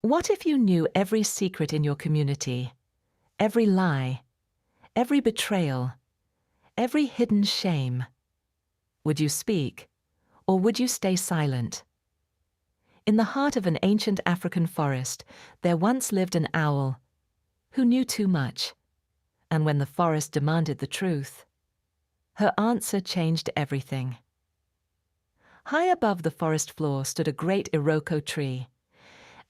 What if you knew every secret in your community, every lie, every betrayal, every hidden shame? Would you speak, or would you stay silent? In the heart of an ancient African forest, there once lived an owl who knew too much, and when the forest demanded the truth, her answer changed everything. High above the forest floor stood a great Iroko tree,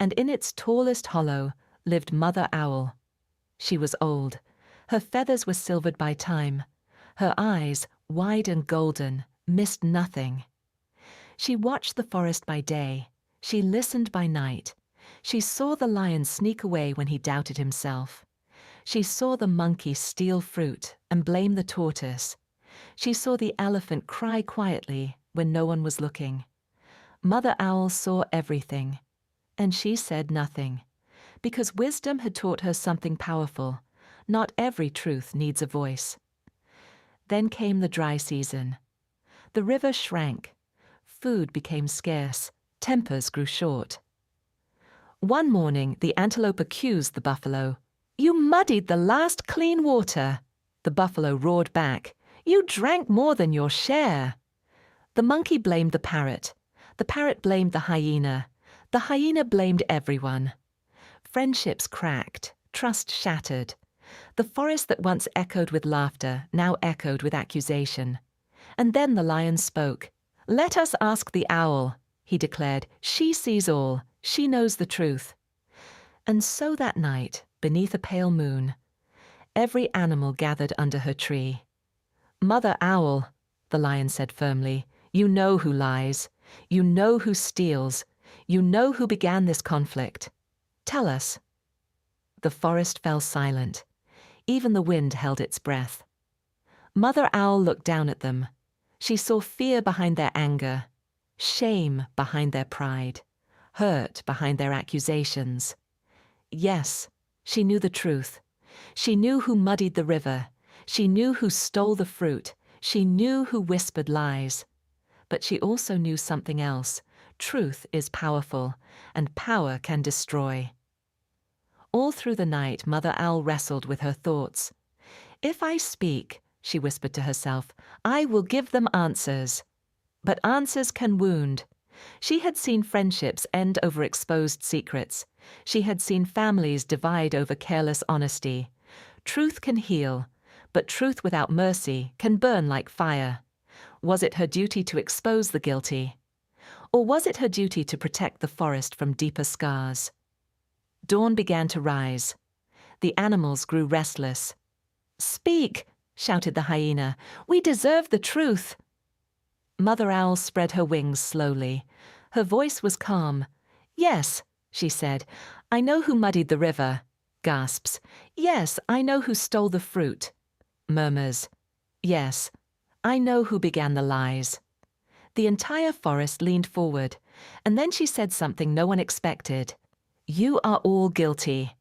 and in its tallest hollow lived Mother Owl. She was old. Her feathers were silvered by time. Her eyes, wide and golden, missed nothing. She watched the forest by day. She listened by night. She saw the lion sneak away when he doubted himself. She saw the monkey steal fruit and blame the tortoise. She saw the elephant cry quietly when no one was looking. Mother Owl saw everything, and she said nothing, because wisdom had taught her something powerful. Not every truth needs a voice. Then came the dry season. The river shrank. Food became scarce. Tempers grew short. One morning, the antelope accused the buffalo. "You muddied the last clean water." The buffalo roared back. "You drank more than your share." The monkey blamed the parrot. The parrot blamed the hyena. The hyena blamed everyone. Friendships cracked. Trust shattered. The forest that once echoed with laughter now echoed with accusation. And then the lion spoke. "Let us ask the owl," he declared. "She sees all. She knows the truth." And so that night, beneath a pale moon, every animal gathered under her tree. "Mother Owl," the lion said firmly, "you know who lies. You know who steals. You know who began this conflict. Tell us." The forest fell silent. Even the wind held its breath. Mother Owl looked down at them. She saw fear behind their anger, shame behind their pride, hurt behind their accusations. Yes, she knew the truth. She knew who muddied the river. She knew who stole the fruit. She knew who whispered lies. But she also knew something else. Truth is powerful, and power can destroy. All through the night, Mother Owl wrestled with her thoughts. "If I speak," she whispered to herself, "I will give them answers." But answers can wound. She had seen friendships end over exposed secrets. She had seen families divide over careless honesty. Truth can heal, but truth without mercy can burn like fire. Was it her duty to expose the guilty? Or was it her duty to protect the forest from deeper scars? Dawn began to rise. The animals grew restless. "Speak!" shouted the hyena. "We deserve the truth." Mother Owl spread her wings slowly. Her voice was calm. "Yes," she said, "I know who muddied the river." Gasps. "Yes, I know who stole the fruit." Murmurs. "Yes, I know who began the lies." The entire forest leaned forward, and then she said something no one expected. "You are all guilty."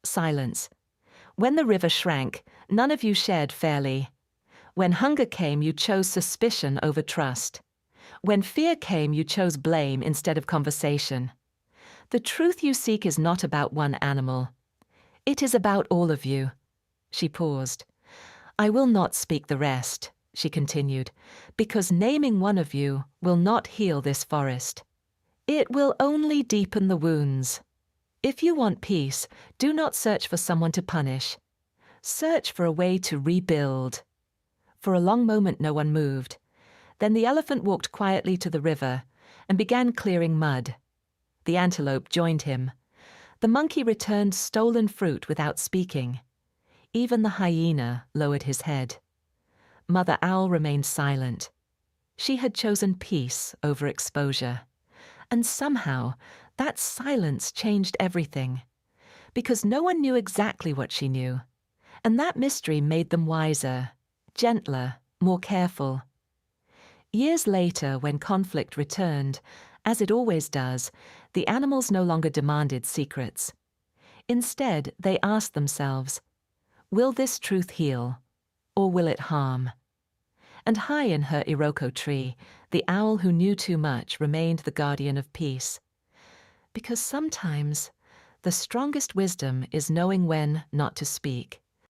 Silence. When the river shrank, none of you shared fairly. When hunger came, you chose suspicion over trust. When fear came, you chose blame instead of conversation. The truth you seek is not about one animal. It is about all of you. She paused. "I will not speak the rest," she continued, "because naming one of you will not heal this forest. It will only deepen the wounds. If you want peace, do not search for someone to punish. Search for a way to rebuild." For a long moment no one moved. Then the elephant walked quietly to the river and began clearing mud. The antelope joined him. The monkey returned stolen fruit without speaking. Even the hyena lowered his head. Mother Owl remained silent. She had chosen peace over exposure. And somehow, that silence changed everything. Because no one knew exactly what she knew. And that mystery made them wiser, gentler, more careful. Years later, when conflict returned, as it always does, the animals no longer demanded secrets. Instead, they asked themselves, will this truth heal, or will it harm? And high in her Iroko tree, the owl who knew too much remained the guardian of peace. Because sometimes The strongest wisdom is knowing when not to speak.